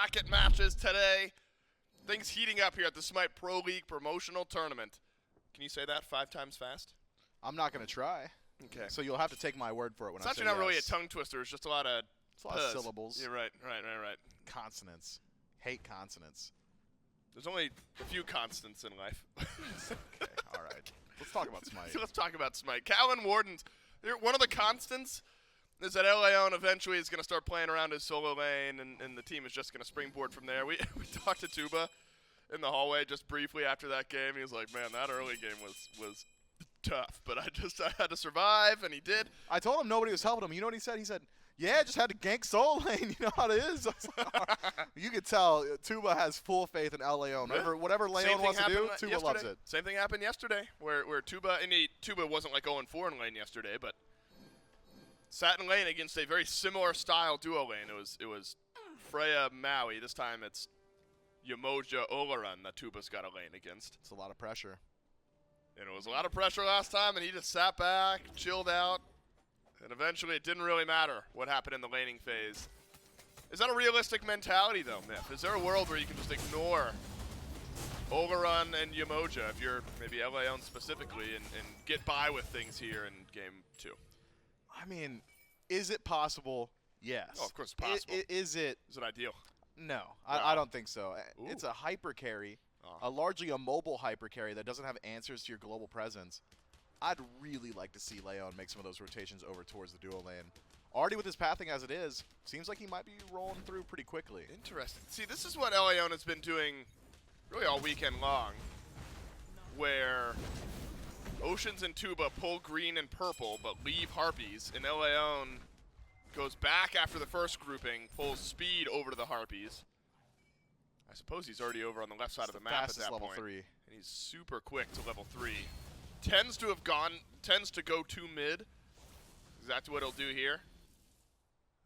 bracket matches today. Things heating up here at the Smite Pro League promotional tournament. Can you say that 5 times fast? I'm not going to try. Okay. So you'll have to take my word for it when I say It's actually not really a yes. tongue twister. It's just a lot of syllables. You're right. Consonants. Hate consonants. There's only a few constants in life. Okay, all right. Let's talk about Smite. Let's talk about Smite. Kaolin Wardens. One of the constants is that Leon eventually is going to start playing around his solo lane, and the team is just going to springboard from there. We talked to Tuba in the hallway just briefly after that game. He was like, man, that early game was tough, but I had to survive, and he did. I told him nobody was helping him. You know what he said? He said, yeah, just had to gank solo lane. You know how it is. You could tell Tuba has full faith in Leon. Whatever Leon wants to do, Tuba loves it. Same thing happened yesterday, where Tuba, Tuba wasn't like 0-4 in lane yesterday, but sat in lane against a very similar style duo lane. It was Freya Maui. This time it's Yamoja Olaran that Tuba's got a lane against. It's a lot of pressure. And it was a lot of pressure last time, and he just sat back, chilled out, and eventually it didn't really matter what happened in the laning phase. Is that a realistic mentality, though, Myth? Is there a world where you can just ignore Olaran and Yamoja, if you're maybe Leon specifically, and get by with things here in Game 2? I mean, is it possible? Yes. Oh, of course it's possible. Is it ideal? No, I don't think so. Ooh. It's a hyper carry, largely a mobile hyper carry that doesn't have answers to your global presence. I'd really like to see Leon make some of those rotations over towards the duo lane. Already with his pathing as it is, seems like he might be rolling through pretty quickly. Interesting. See, this is what Leon has been doing really all weekend long, where Oceans and Tuba pull green and purple, but leave Harpies, and Leon goes back after the first grouping, pulls speed over to the Harpies. I suppose he's already over on the left side of the map at that level point. 3. And he's super quick to level 3. Tends to go to mid. Exactly what he'll do here.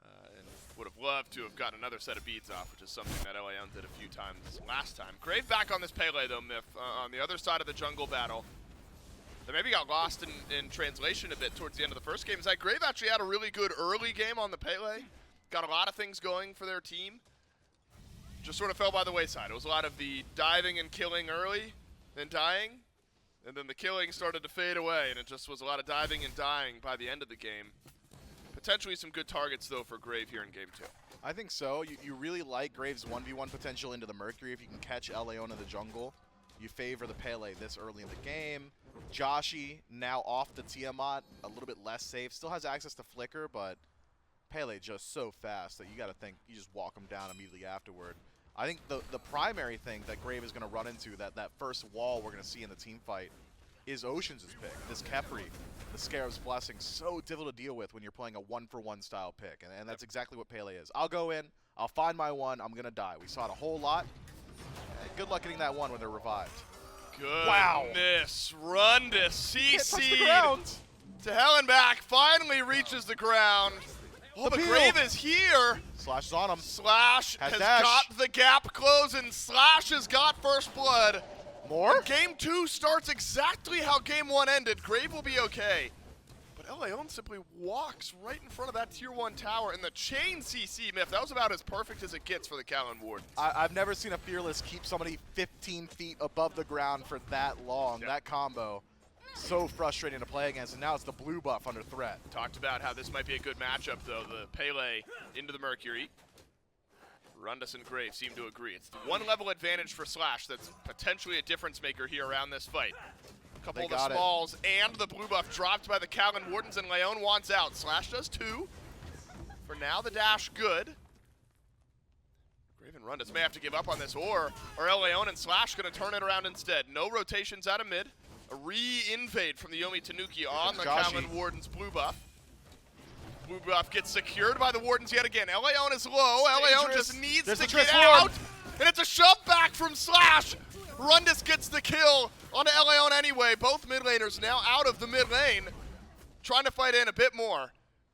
And would have loved to have gotten another set of beads off, which is something that Leon did a few times last time. Grave back on this Pele though, Myth, on the other side of the jungle battle. That maybe got lost in translation a bit towards the end of the first game. Is that Grave actually had a really good early game on the Pele. Got a lot of things going for their team. Just sort of fell by the wayside. It was a lot of the diving and killing early, then dying, and then the killing started to fade away, and it just was a lot of diving and dying by the end of the game. Potentially some good targets, though, for Grave here in Game 2. I think so. You really like Grave's 1v1 potential into the Mercury if you can catch Leon in the jungle. You favor the Pele this early in the game. Joshi now off the Tiamat, a little bit less safe. Still has access to Flicker, but Pele just so fast that you got to think you just walk him down immediately afterward. I think the primary thing that Grave is going to run into, that first wall we're going to see in the team fight, is Oceans' pick. This Kefri, the Scarab's Blessing, so difficult to deal with when you're playing a 1-for-1 style pick, and that's exactly what Pele is. I'll go in, I'll find my one, I'm going to die. We saw it a whole lot. Good luck getting that one when they're revived. Goodness, run to CC to hell and back, finally reaches the ground. Oh, but Grave is here. Slash is on him. Slash has got the gap closing. Slash has got first blood. More? And Game 2 starts exactly how Game 1 ended. Grave will be okay. But Leon simply walks right in front of that Tier 1 tower. And the chain CC, Myth, that was about as perfect as it gets for the Kaolin Wardens. I've never seen a Fearless keep somebody 15 feet above the ground for that long. Yep. That combo. So frustrating to play against, and now it's the blue buff under threat. Talked about how this might be a good matchup, though. The Pele into the Mercury. Rundus and Grave seem to agree. It's the one level advantage for Slash that's potentially a difference maker here around this fight. A couple of the smalls and the blue buff dropped by the Kaolin Wardens, and Leon wants out. Slash does too. For now, the dash good. Grave and Rundus may have to give up on this, or are Leon and Slash going to turn it around instead? No rotations out of mid. A re-invade from the Yomi Tanuki on the Kaolin Wardens blue buff. Blue buff gets secured by the Wardens yet again. Leon is low. Leon just needs to get out. And it's a shove back from Slash. Rundus gets the kill onto Leon anyway. Both mid laners now out of the mid lane. Trying to fight in a bit more.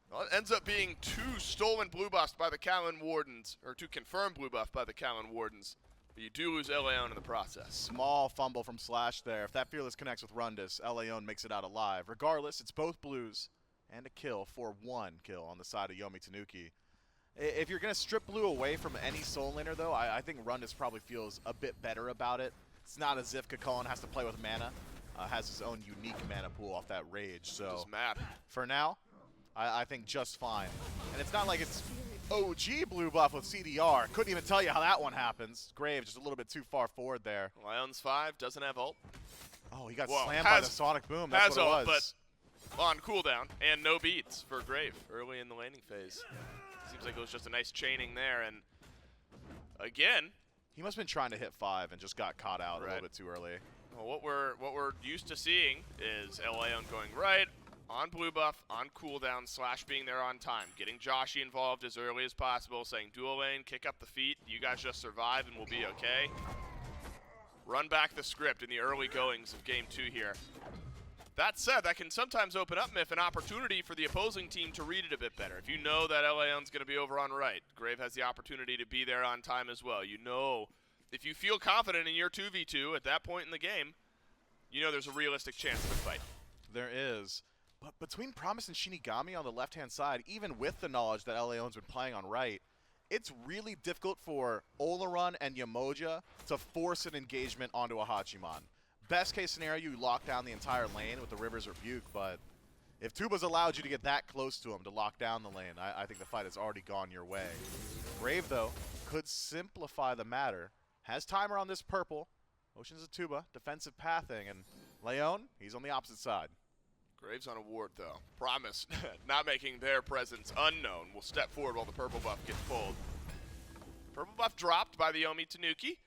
Well, it ends up being 2 stolen blue buffs by the Kaolin Wardens, or 2 confirmed blue buff by the Kaolin Wardens. But you do lose Leon in the process. Small fumble from Slash there. If that Fearless connects with Rundus, Leon makes it out alive. Regardless, it's both blues and a kill for 1 kill on the side of Yomi Tanuki. If you're going to strip blue away from any soul laner, though, I think Rundus probably feels a bit better about it. It's not as if Kaolin has to play with mana. Has his own unique mana pool off that rage. So Just mad. for now, I think just fine. And it's not like it's OG blue buff with CDR. Couldn't even tell you how that one happens. Grave just a little bit too far forward there. Lions 5 doesn't have ult. Oh, he got Well, slammed by the Sonic Boom. That's what it ult, was. but on cooldown and no beats for Grave early in the laning phase. Seems like it was just a nice chaining there, and again, He must have been trying to hit 5 and just got caught out a little bit too early. well, what we're used to seeing is Leon going right on blue buff, on cooldown, Slash being there on time, getting Joshy involved as early as possible, saying dual lane, kick up the feet, you guys just survive and we'll be okay. Run back the script in the early goings of game 2 here. That said, that can sometimes open up, Myth, an opportunity for the opposing team to read it a bit better. If you know that Leon's going to be over on right, Grave has the opportunity to be there on time as well. You know, if you feel confident in your 2v2 at that point in the game, you know there's a realistic chance of a fight. There is. But between Promise and Shinigami on the left-hand side, even with the knowledge that Leon's been playing on right, it's really difficult for Olaran and Yamoja to force an engagement onto a Hachiman. Best case scenario, you lock down the entire lane with the River's Rebuke, but if Tuba's allowed you to get that close to him to lock down the lane, I think the fight has already gone your way. Grave, though, could simplify the matter. Has timer on this purple. Ocean's a Tuba, defensive pathing, and Leon, he's on the opposite side. Graves on a ward, though. Promise, not making their presence unknown, will step forward while the purple buff gets pulled. Purple buff dropped by the Yomi Tanuki.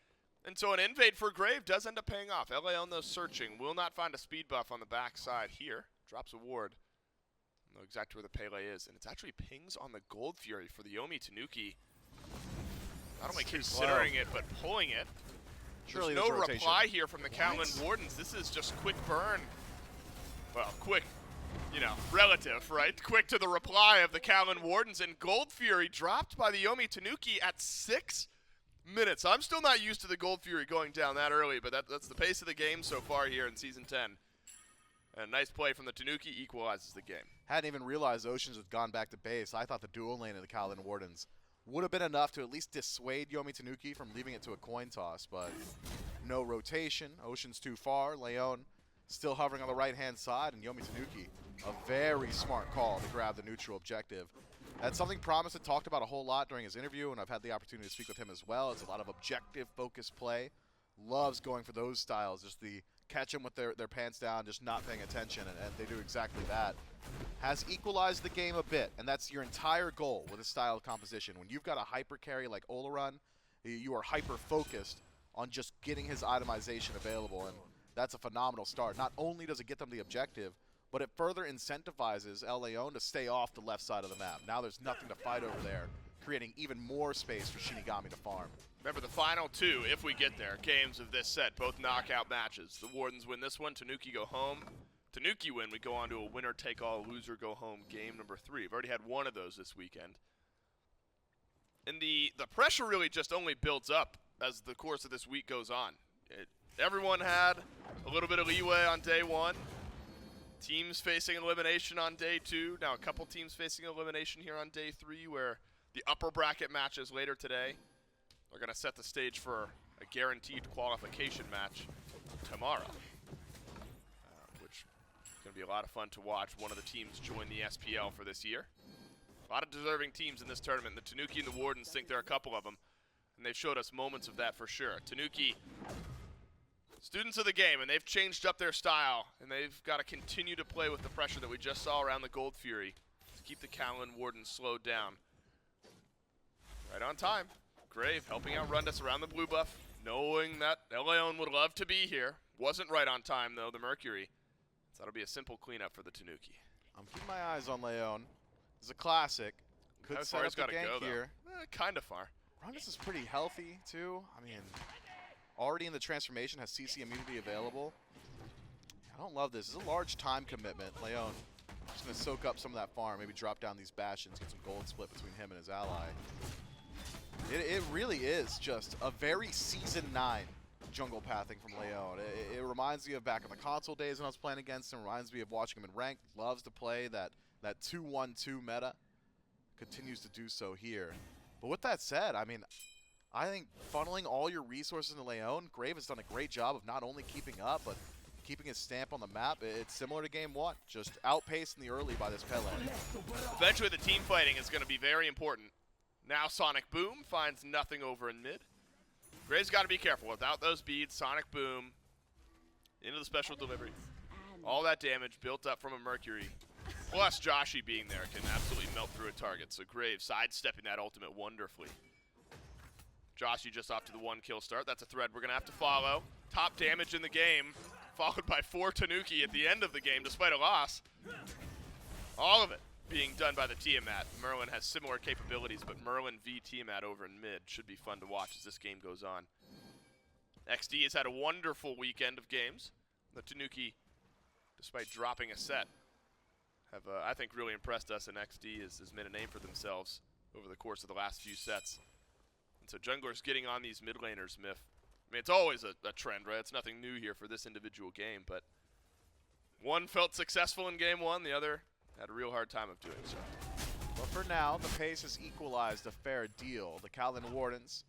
And so an invade for Grave does end up paying off. Leon, though, searching. Will not find a speed buff on the backside here. Drops a ward. Know exactly where the Pele is. And it's actually pings on the Gold Fury for the Yomi Tanuki. Not only considering it, but pulling it. Surely There's no rotation. reply here from the Kaolin Wardens. This is just quick burn. Well, quick, you know, relative, right? Quick to the reply of the Kaolin Wardens. And Gold Fury dropped by the Yomi Tanuki at 6 minutes. I'm still not used to the Gold Fury going down that early, but that's the pace of the game so far here in Season 10. And a nice play from the Tanuki equalizes the game. Hadn't even realized Oceans had gone back to base. I thought the dual lane of the Kaolin Wardens would have been enough to at least dissuade Yomi Tanuki from leaving it to a coin toss, but no rotation. Ocean's too far. Leon still hovering on the right-hand side, and Yomi Tanuki, a very smart call to grab the neutral objective. That's something Promise had talked about a whole lot during his interview, and I've had the opportunity to speak with him as well. It's a lot of objective-focused play. Loves going for those styles, just the catch them with their pants down, just not paying attention, and they do exactly that. Has equalized the game a bit, and that's your entire goal with a style of composition. When you've got a hyper carry like Olaran, you are hyper-focused on just getting his itemization available, and that's a phenomenal start. Not only does it get them the objective, but it further incentivizes Leon to stay off the left side of the map. Now there's nothing to fight over there, creating even more space for Shinigami to farm. Remember, the final 2, if we get there, games of this set, both knockout matches. The Wardens win this one, Tanuki go home. Tanuki win, we go on to a winner-take-all, loser-go-home game number 3. We've already had one of those this weekend. And the pressure really just only builds up as the course of this week goes on. Everyone had a little bit of leeway on day 1. Teams facing elimination on day 2. Now a couple teams facing elimination here on day 3, where the upper bracket matches later today are going to set the stage for a guaranteed qualification match tomorrow, which is going to be a lot of fun to watch. One of the teams join the SPL for this year. A lot of deserving teams in this tournament. The Tanuki and the Wardens think there are a couple of them, and they've showed us moments of that for sure. Tanuki, students of the game, and they've changed up their style, and they've got to continue to play with the pressure that we just saw around the Gold Fury to keep the Kaolin Wardens slowed down. Right on time. Grave helping out Rundus around the blue buff, knowing that Leon would love to be here. Wasn't right on time, though, the Mercury. So that'll be a simple cleanup for the Tanuki. I'm keeping my eyes on Leon. It's a classic. Could How set far up he's the got to gank go, here. though? Kind of far. Rundus is pretty healthy, too. I mean, already in the transformation, has CC immunity available. I don't love this. This is a large time commitment. Leon just going to soak up some of that farm, maybe drop down these bastions, get some gold split between him and his ally. It really is just a very Season 9 jungle pathing from Leon. It reminds me of back in the console days when I was playing against him. Reminds me of watching him in ranked. Loves to play that 2-1-2 meta. continues to do so here. But with that said, I mean, I think funneling all your resources into Leon, Grave has done a great job of not only keeping up, but keeping his stamp on the map. It's similar to game 1, just outpaced in the early by this Pele. Eventually the team fighting is going to be very important. Now Sonic Boom finds nothing over in mid. Grave's got to be careful. Without those beads, Sonic Boom into the special delivery. All that damage built up from a Mercury, plus Joshi being there, can absolutely melt through a target. So Grave sidestepping that ultimate wonderfully. Joshi just off to the 1 kill start. That's a thread we're going to have to follow. Top damage in the game, followed by 4 Tanuki at the end of the game despite a loss. All of it being done by the Tiamat. Merlin has similar capabilities, but Merlin v Tiamat over in mid should be fun to watch as this game goes on. XD has had a wonderful weekend of games. The Tanuki, despite dropping a set, have, I think, really impressed us, and XD has made a name for themselves over the course of the last few sets. And so junglers getting on these mid laners, Myth. I mean, it's always a trend, right? It's nothing new here for this individual game, but one felt successful in game 1, the other had a real hard time of doing so. But for now, the pace has equalized a fair deal. The Kaolin Wardens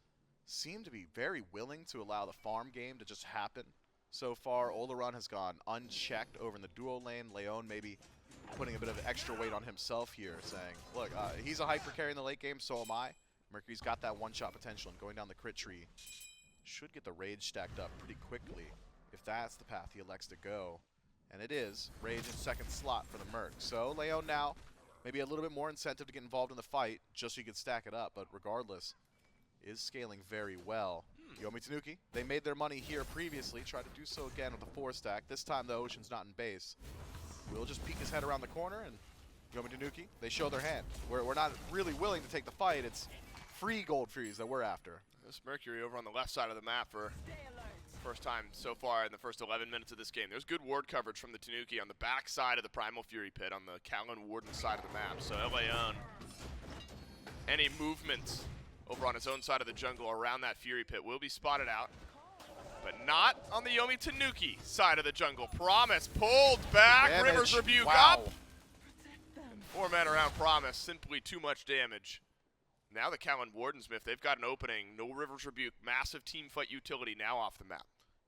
seem to be very willing to allow the farm game to just happen. So far, Oleron has gone unchecked over in the duo lane. Leon maybe putting a bit of extra weight on himself here, saying, look, he's a hyper carry in the late game, so am I. Mercury's got that one-shot potential, and going down the crit tree should get the Rage stacked up pretty quickly if that's the path he elects to go. And it is. Rage in second slot for the Merc. So Leon now, maybe a little bit more incentive to get involved in the fight, just so you can stack it up, but regardless, is scaling very well. Yomi Tanuki, they made their money here previously, tried to do so again with a 4-stack. This time the Ocean's not in base. We'll just peek his head around the corner, and Yomi Tanuki, they show their hand. We're not really willing to take the fight. It's free Gold Furies that we're after. This Mercury over on the left side of the map for first time so far in the first 11 minutes of this game. There's good ward coverage from the Tanuki on the back side of the Primal Fury pit on the Kaolin Warden side of the map. So Leon, any movement over on his own side of the jungle around that Fury pit will be spotted out, but not on the Yomi Tanuki side of the jungle. Promise pulled back, Damage. Rivers Rebuke Wow. up. And 4 men around Promise, simply too much damage. Now the Kaolin Wardens, Myth, they've got an opening. No Rivers Rebuke, massive team fight utility now off the map.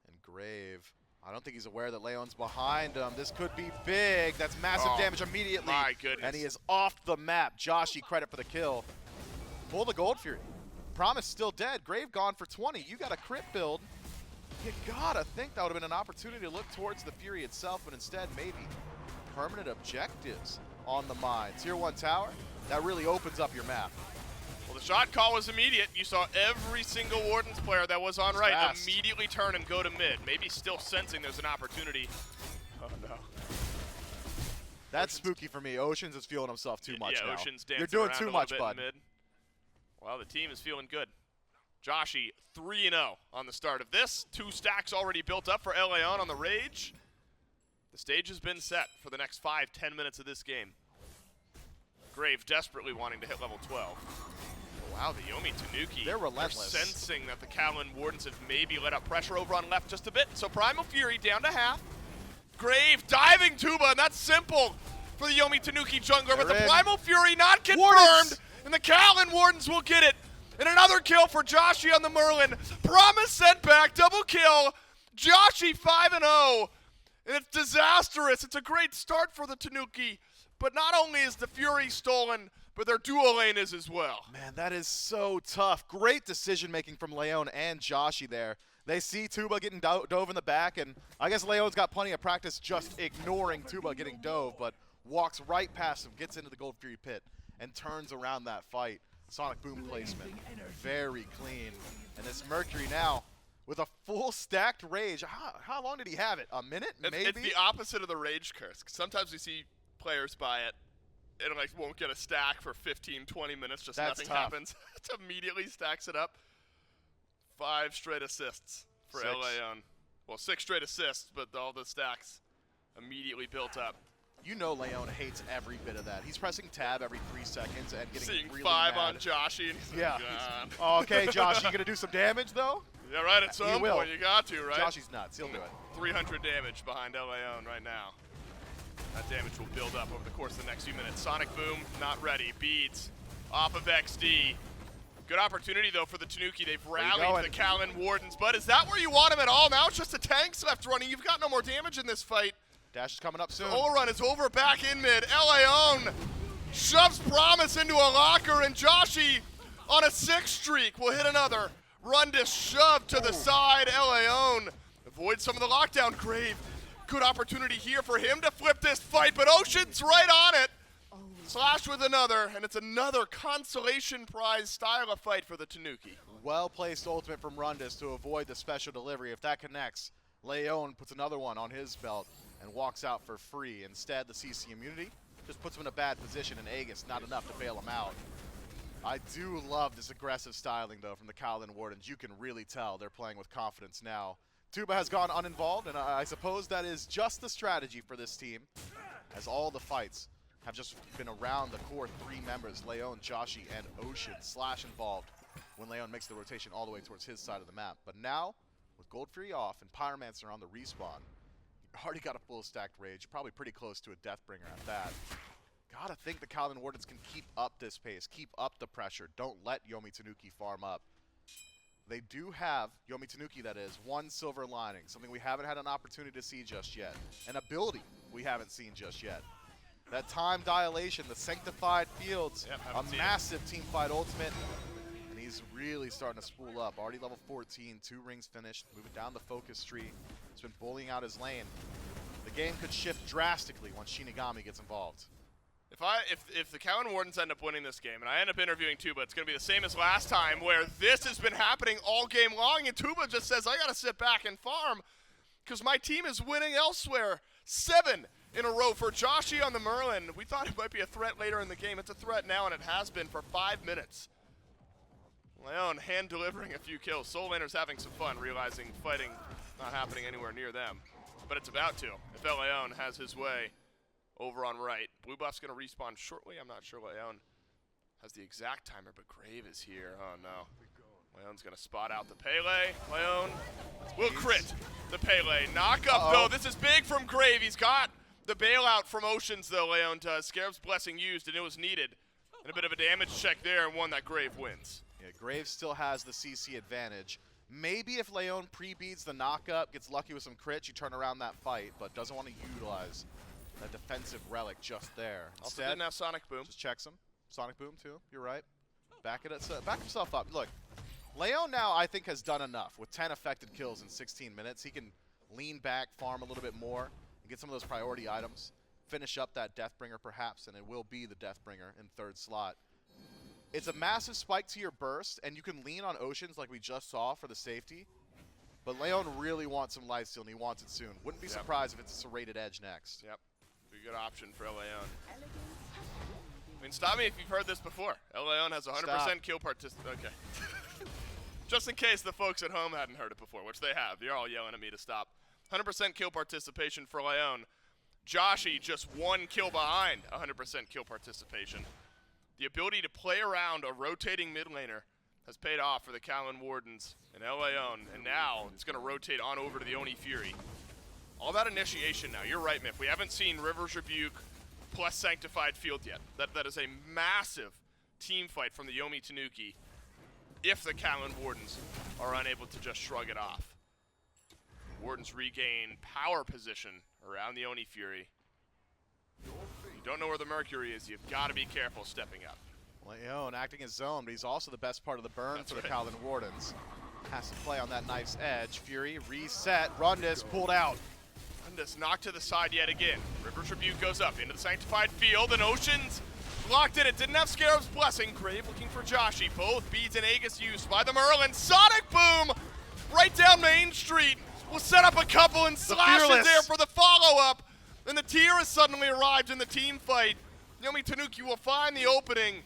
And Grave, I don't think he's aware that Leon's behind him. This could be big. That's massive damage immediately. My goodness. And he is off the map. Joshi, credit for the kill. Pull the Gold Fury. Promise still dead. Grave gone for 20. You got a crit build. You gotta think that would have been an opportunity to look towards the Fury itself, but instead maybe permanent objectives on the mine. Tier 1 tower, that really opens up your map. Well, the shot call was immediate. You saw every single Wardens player that was on right fast. immediately turn and go to mid. Maybe still sensing there's an opportunity. Oh, no. That's spooky for me. Oceans is feeling himself too much now. Ocean's dancing You're doing around too a much, little bud. bit in mid. Well, the team is feeling good. Joshi 3-0 on the start of this. 2 stacks already built up for Leon on the Rage. The stage has been set for the next 5-10 minutes of this game. Grave desperately wanting to hit level 12. Wow, the Yomi Tanuki. They're relentless. They're sensing that the Kaolin Wardens have maybe let up pressure over on left just a bit. So Primal Fury down to half. Grave diving tuba, and that's simple for the Yomi Tanuki jungler. But the Primal Fury not confirmed, Wardens. and the Kaolin Wardens will get it. And another kill for Joshi on the Merlin. Promise sent back, double kill. Joshi 5-0. And it's disastrous. It's a great start for the Tanuki. But not only is the Fury stolen, but their duo lane is as well. Man, that is so tough. Great decision-making from Leon and Joshi there. They see Tuba getting dove in the back, and I guess Leon's got plenty of practice just ignoring Tuba getting dove, but walks right past him, gets into the Gold Fury pit, and turns around that fight. Sonic Boom placement, very clean. And this Mercury now with a full stacked Rage. How long did he have it? A minute, maybe? It's the opposite of the Rage curse. Sometimes we see players buy it, and like won't get a stack for 15-20 minutes, just That's nothing tough. happens. It immediately stacks it up. 5 straight assists for 6. Leon. Well, 6 straight assists, but all the stacks immediately built up. You know Leon hates every bit of that. He's pressing tab every 3 seconds and getting Seeing really 5 mad. on Joshi, and he's Yeah. like, God. Oh, okay, Josh, you gonna do some damage though? Yeah, right, at some will. point you got to, right? Joshi's nuts. He'll do it. 300 damage behind Leon right now. That damage will build up over the course of the next few minutes. Sonic Boom, not ready. Beads off of XD. Good opportunity, though, for the Tanuki. They've rallied the Kaolin Wardens, but is that where you want him at all? Now it's just the tanks left running. You've got no more damage in this fight. Dash is coming up soon. The overrun is over back in mid. Laon shoves Promise into a locker, and Joshi on a 6 streak will hit another. Rundis shoved to the side. Laon avoids some of the lockdown. Grave, good opportunity here for him to flip this fight, but Ocean's right on it. Slash with another, and it's another consolation prize style of fight for the Tanuki. Well-placed ultimate from Rundis to avoid the special delivery. If that connects, Laon puts another one on his belt and walks out for free. Instead, the CC immunity just puts him in a bad position, and Aegis not enough to bail him out. I do love this aggressive styling, though, from the Kaolin Wardens. You can really tell they're playing with confidence now. Tuba has gone uninvolved, and I suppose that is just the strategy for this team, as all the fights have just been around the core 3 members, Laon, Joshi, and Ocean. Slash involved when Laon makes the rotation all the way towards his side of the map. But now, with Gold Fury off and Pyromancer on the respawn, you already got a full stacked Rage, probably pretty close to a Deathbringer at that. Gotta think the Kaolin Wardens can keep up this pace, keep up the pressure. Don't let Yomi Tanuki farm up. They do have, Yomi Tanuki that is, 1 silver lining, something we haven't had an opportunity to see just yet. An ability we haven't seen just yet. That time dilation, the Sanctified Fields, a massive teamfight ultimate, and he's really starting to spool up. Already level 14, 2 rings finished, moving down the focus tree. He's been bullying out his lane. The game could shift drastically once Shinigami gets involved. If the Kaolin Wardens end up winning this game, and I end up interviewing Tuba, it's going to be the same as last time, where this has been happening all game long, and Tuba just says, I got to sit back and farm, because my team is winning elsewhere. 7 in a row for Joshi on the Merlin. We thought it might be a threat later in the game. It's a threat now, and it has been for 5 minutes. Laon hand delivering a few kills. Soul Laner's having some fun, realizing fighting not happening anywhere near them. But it's about to, if Laon has his way over on right. Blue buff's going to respawn shortly. I'm not sure Laon has the exact timer, but Grave is here. Oh, no. Laon's going to spot out the Pele. Laon will crit the Pele. Knock up, though. This is big from Grave. He's got the bailout from Oceans, though, Laon does. Scarab's Blessing used, and it was needed. And a bit of a damage check there, and one that Grave wins. Yeah, Grave still has the CC advantage. Maybe if Laon pre-beats the knockup, gets lucky with some crits, you turn around that fight, but doesn't want to utilize that defensive relic just there. Also Instead, didn't have Sonic Boom. Just checks him. Sonic Boom, too. You're right. Back himself up. Look, Laon now, I think, has done enough. With 10 affected kills in 16 minutes, he can lean back, farm a little bit more, and get some of those priority items. Finish up that Deathbringer, perhaps, and it will be the Deathbringer in 3rd slot. It's a massive spike to your burst, and you can lean on Oceans like we just saw for the safety. But Laon really wants some lifesteal, and he wants it soon. Wouldn't be surprised if it's a serrated edge next. Yep. Be a good option for Laon. I mean, stop me if you've heard this before. Laon has 100% kill participation. Okay. Just in case the folks at home hadn't heard it before, which they have. You're all yelling at me to stop. 100% kill participation for Laon. Joshi just 1 kill behind 100% kill participation. The ability to play around a rotating mid laner has paid off for the Kaolin Wardens and Laon, and now it's going to rotate on over to the Oni Fury. All that initiation now. You're right, Miff. We haven't seen River's Rebuke plus Sanctified Field yet. That is a massive team fight from the Yomi Tanuki if the Kaolin Wardens are unable to just shrug it off. Wardens regain power position around the Oni Fury. You don't know where the Mercury is. You've got to be careful stepping up. Laon acting as zone, but he's also the best part of the burn for the Kaolin Wardens. Has to play on that knife's edge. Fury reset. Rundis pulled out. Rundis knocked to the side yet again. River's Rebuke goes up into the Sanctified Field, and Oceans blocked in. It didn't have Scarab's Blessing. Grave looking for Joshi. Both beads and Aegis used by the Merlin. Sonic Boom right down Main Street. We'll set up a couple, and Slash is there for the follow-up. And the tier has suddenly arrived in the team fight. Yomi Tanuki will find the opening.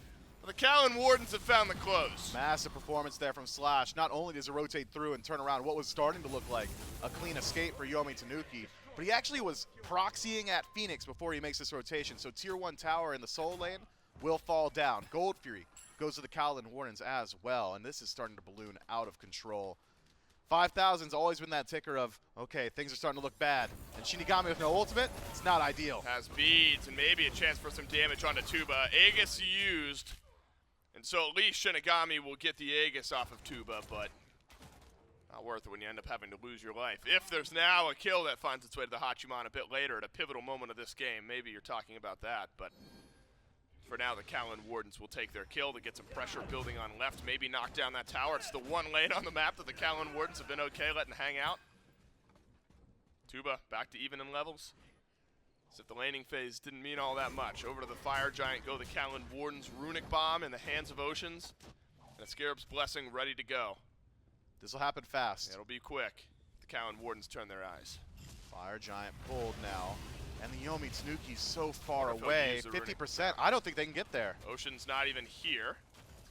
The Kaolin Wardens have found the close. Massive performance there from Slash. Not only does he rotate through and turn around what was starting to look like a clean escape for Yomi Tanuki, but he actually was proxying at Phoenix before he makes this rotation. So tier 1 tower in the Soul lane will fall down. Gold Fury goes to the Kaolin Wardens as well, and this is starting to balloon out of control. 5,000's always been that ticker of, okay, things are starting to look bad. And Shinigami with no ultimate, it's not ideal. Has beads and maybe a chance for some damage onto Tuba. Aegis used. And so at least Shinigami will get the Aegis off of Tuba, but not worth it when you end up having to lose your life. If there's now a kill that finds its way to the Hachiman a bit later at a pivotal moment of this game, maybe you're talking about that, but for now the Kaolin Wardens will take their kill to get some pressure building on left, maybe knock down that tower. It's the one lane on the map that the Kaolin Wardens have been okay letting hang out. Tuba back to even in levels. As if the laning phase didn't mean all that much. Over to the Fire Giant go the Kaolin Wardens. Runic Bomb in the hands of Oceans. And a Scarab's Blessing ready to go. This will happen fast. It'll be quick. The Kaolin Wardens turn their eyes. Fire Giant pulled now. And the Yomi Tanuki's so far away. 50%. I don't think they can get there. Ocean's not even here.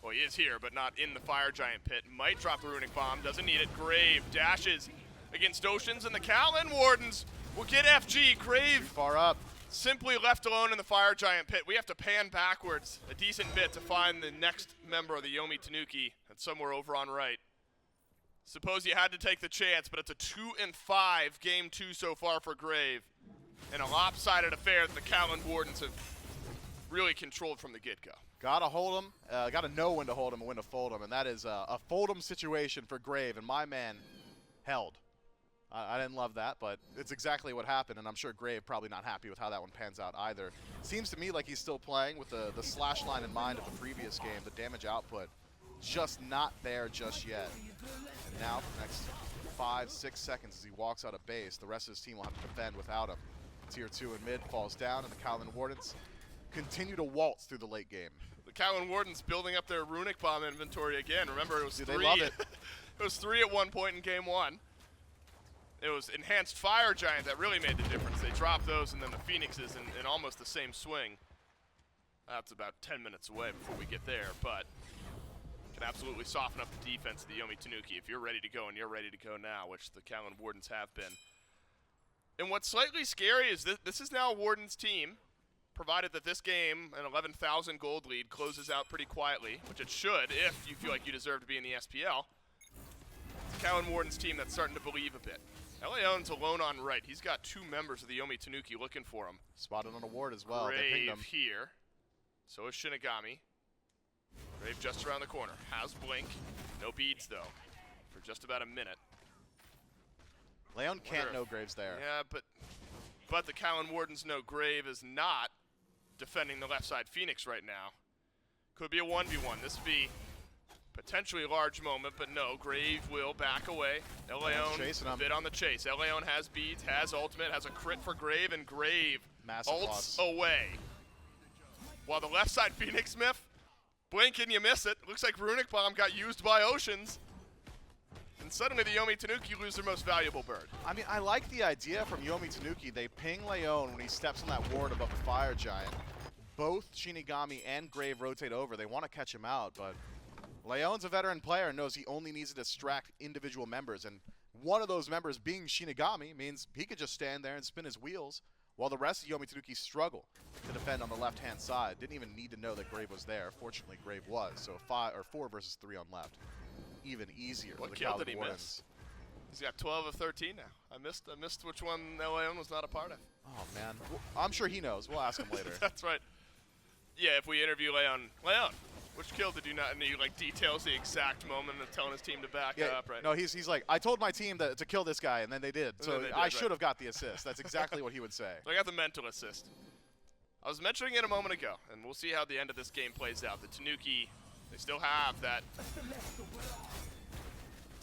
Well, he is here, but not in the Fire Giant pit. Might drop the Runic Bomb. Doesn't need it. Grave dashes against Oceans, and the Kaolin Wardens will get FG. Grave Too far up. simply left alone in the Fire Giant pit. We have to pan backwards a decent bit to find the next member of the Yomi Tanuki. That's somewhere over on right. Suppose you had to take the chance, but it's a 2-5 game 2 so far for Grave. And a lopsided affair that the Kaolin Wardens have really controlled from the get-go. Gotta hold him. Gotta know when to hold him and when to fold him. And that is a fold him situation for Grave. And my man held. I didn't love that, but it's exactly what happened. And I'm sure Grave probably not happy with how that one pans out either. Seems to me like he's still playing with the slash line in mind of the previous game. The damage output just not there just yet. And now for the next 5-6 seconds as he walks out of base, the rest of his team will have to defend without him. Tier 2 in mid falls down, and the Kaolin Wardens continue to waltz through the late game. The Kaolin Wardens building up their Runic Bomb inventory again. Remember, it was 3. They love it. It was 3 at one point in game 1. It was Enhanced Fire Giant that really made the difference. They dropped those, and then the Phoenixes in almost the same swing. That's about 10 minutes away before we get there, but can absolutely soften up the defense of the Yomi Tanuki if you're ready to go, and you're ready to go now, which the Kaolin Wardens have been. And what's slightly scary is this is now a Wardens team, provided that this game, an 11,000 gold lead, closes out pretty quietly, which it should if you feel like you deserve to be in the SPL. It's a Kaolin Wardens team that's starting to believe a bit. Leon's alone on right. He's got 2 members of the Yomi Tanuki looking for him. Spotted on a ward as well. They pinged him. Grave here. So is Shinigami. Grave just around the corner. Has Blink. No beads, though, for just about a minute. Leon can't know Grave's there. Yeah, but the Kaolin Wardens know Grave is not defending the left side Phoenix right now. Could be a 1v1. This would be potentially a large moment, but no, Grave will back away. Leon a bit on the chase. Leon has beads, has ultimate, has a crit for Grave, and Grave ults away. While the left side Phoenix Smith, blink and you miss it. Looks like Runic Bomb got used by Oceans. And suddenly the Yomi Tanuki lose their most valuable bird. I mean, I like the idea from Yomi Tanuki. They ping Leon when he steps on that ward above the Fire Giant. Both Shinigami and Grave rotate over. They want to catch him out, but Leon's a veteran player and knows he only needs to distract individual members. And one of those members being Shinigami means he could just stand there and spin his wheels while the rest of Yomi Tanuki struggle to defend on the left-hand side. Didn't even need to know that Grave was there. Fortunately, Grave was. So 4 versus 3 on left. Even easier for the Kaolin Wardens. He's got 12 of 13 now. I missed which one Leon was not a part of. Oh, man. Well, I'm sure he knows. We'll ask him later. That's right. Yeah, if we interview Leon, which kill did you not? And he like details the exact moment of telling his team to back up, right? No, he's like, I told my team to kill this guy, and then they did. So I should have got the assist. That's exactly what he would say. So I got the mental assist. I was mentioning it a moment ago, and we'll see how the end of this game plays out. The Tanuki, they still have that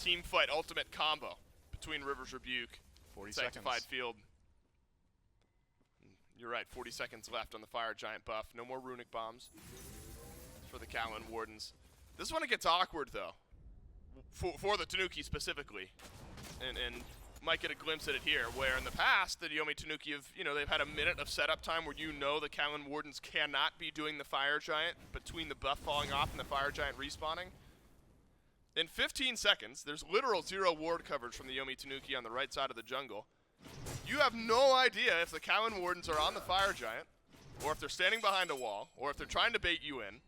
team fight ultimate combo between Rivers Rebuke, 40 Sanctified seconds. Field. You're right, 40 seconds left on the Fire Giant buff. No more Runic Bombs for the Kaolin Wardens. This one it gets awkward, though, for the Tanuki specifically. And might get a glimpse at it here, where in the past, the Yomi Tanuki have, they've had a minute of setup time where the Kaolin Wardens cannot be doing the Fire Giant between the buff falling off and the Fire Giant respawning. In 15 seconds, there's literal 0 ward coverage from the Yomi Tanuki on the right side of the jungle. You have no idea if the Kaolin Wardens are on the Fire Giant, or if they're standing behind a wall, or if they're trying to bait you in.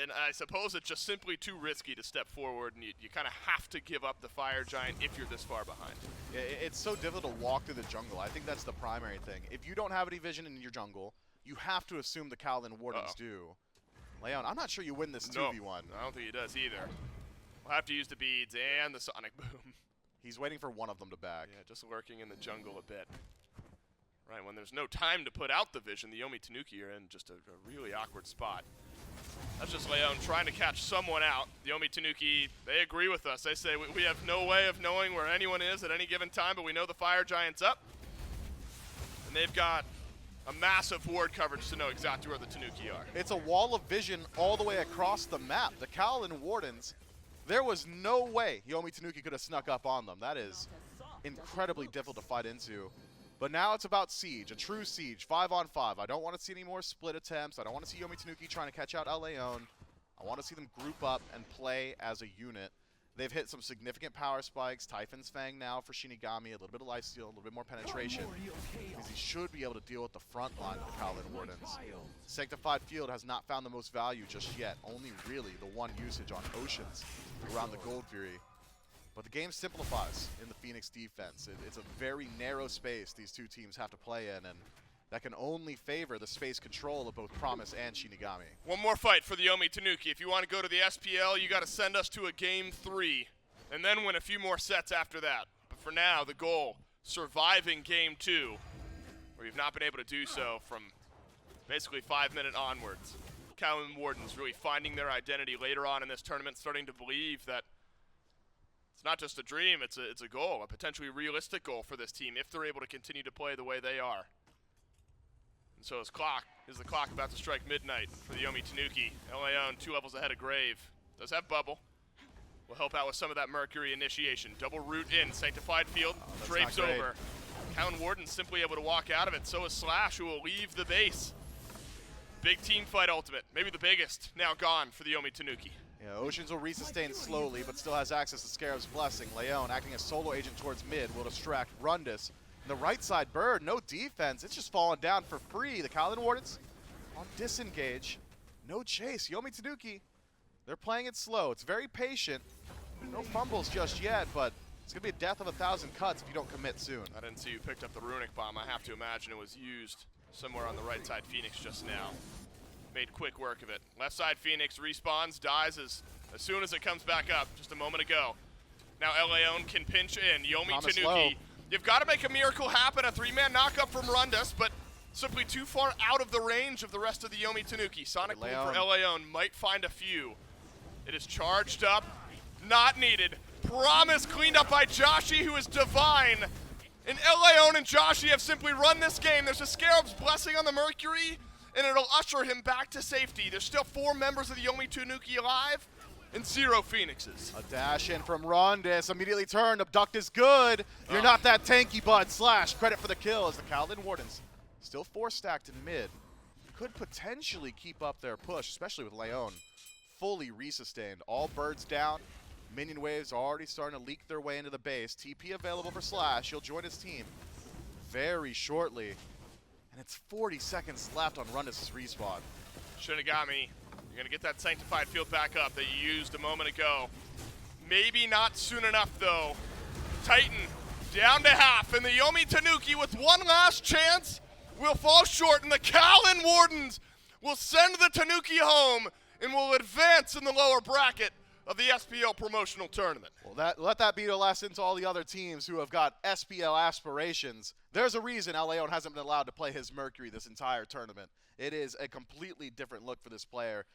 And I suppose it's just simply too risky to step forward, and you kind of have to give up the Fire Giant if you're this far behind. Yeah, it's so difficult to walk through the jungle. I think that's the primary thing. If you don't have any vision in your jungle, you have to assume the Kaolin Wardens do. Leon, I'm not sure you win this No, 2v1. I don't think he does either. We'll have to use the beads and the sonic boom. He's waiting for one of them to back. Yeah, just lurking in the jungle a bit. Right, when there's no time to put out the vision, the Yomi Tanuki are in just a really awkward spot. That's just Leon trying to catch someone out. The Yomi Tanuki, they agree with us. They say we have no way of knowing where anyone is at any given time, but we know the Fire Giant's up. And they've got a massive ward coverage to know exactly where the Tanuki are. It's a wall of vision all the way across the map. The Kaolin Wardens, there was no way Yomi Tanuki could have snuck up on them. That is incredibly difficult to fight into. But now it's about siege, a true siege, 5-on-5. I don't want to see any more split attempts. I don't want to see Yomi Tanuki trying to catch out Leon. I want to see them group up and play as a unit. They've hit some significant power spikes. Typhon's Fang now for Shinigami, a little bit of lifesteal, a little bit more penetration. Because he should be able to deal with the front line of the Kaolin Wardens. Sanctified Field has not found the most value just yet. Only really the one usage on Oceans around the Gold Fury. But the game simplifies in the Phoenix defense. It's a very narrow space these two teams have to play in, and that can only favor the space control of both Promise and Shinigami. One more fight for the Yomi Tanuki. If you want to go to the SPL, you got to send us to a Game 3, and then win a few more sets after that. But for now, the goal, surviving Game 2, where you've not been able to do so from basically 5-minute onwards. Kaolin Wardens really finding their identity later on in this tournament, starting to believe that it's not just a dream, it's a goal, a potentially realistic goal for this team if they're able to continue to play the way they are. And so is the clock about to strike midnight for the Yomi Tanuki. Leon 2 levels ahead of Grave. Does have Bubble. Will help out with some of that Mercury initiation. Double root in, Sanctified Field, drapes over. Kaolin Warden simply able to walk out of it. So is Slash, who will leave the base. Big team fight ultimate, maybe the biggest, now gone for the Yomi Tanuki. Yeah, Oceans will resustain slowly, but still has access to Scarab's Blessing. Leon, acting as solo agent towards mid, will distract Rundus. The right side Bird, no defense. It's just falling down for free. The Kaolin Wardens on disengage. No chase. Yomi Tanuki, they're playing it slow. It's very patient. No fumbles just yet, but it's going to be a death of 1,000 cuts if you don't commit soon. I didn't see you picked up the Runic Bomb. I have to imagine it was used somewhere on the right side Phoenix just now. Made quick work of it. Left side Phoenix respawns, dies as soon as it comes back up just a moment ago. Now Leon can pinch in. Yomi Tanuki. Low. You've got to make a miracle happen. A 3-man knockup from Rundus, but simply too far out of the range of the rest of the Yomi Tanuki. Sonic Boom for Leon might find a few. It is charged up. Not needed. Promise cleaned up by Joshi, who is divine. And Leon and Joshi have simply run this game. There's a Scarab's Blessing on the Mercury, and it'll usher him back to safety. There's still 4 members of the Yomi Tanuki alive, and 0 Phoenixes. A dash in from Rundus, immediately turned, Abduct is good. You're not that tanky, bud. Slash, credit for the kill as the Kaolin Wardens still 4-stacked in mid. Could potentially keep up their push, especially with Leon fully resustained. All birds down. Minion waves are already starting to leak their way into the base. TP available for Slash. He'll join his team very shortly. And it's 40 seconds left on Rundus' respawn. Shinigami, you're going to get that Sanctified Field back up that you used a moment ago. Maybe not soon enough, though. Titan down to half, and the Yomi Tanuki with one last chance will fall short, and the Kaolin Wardens will send the Tanuki home and will advance in the lower bracket of the SPL promotional tournament. Well, let that be the lesson to all the other teams who have got SPL aspirations. There's a reason Leon hasn't been allowed to play his Mercury this entire tournament. It is a completely different look for this player.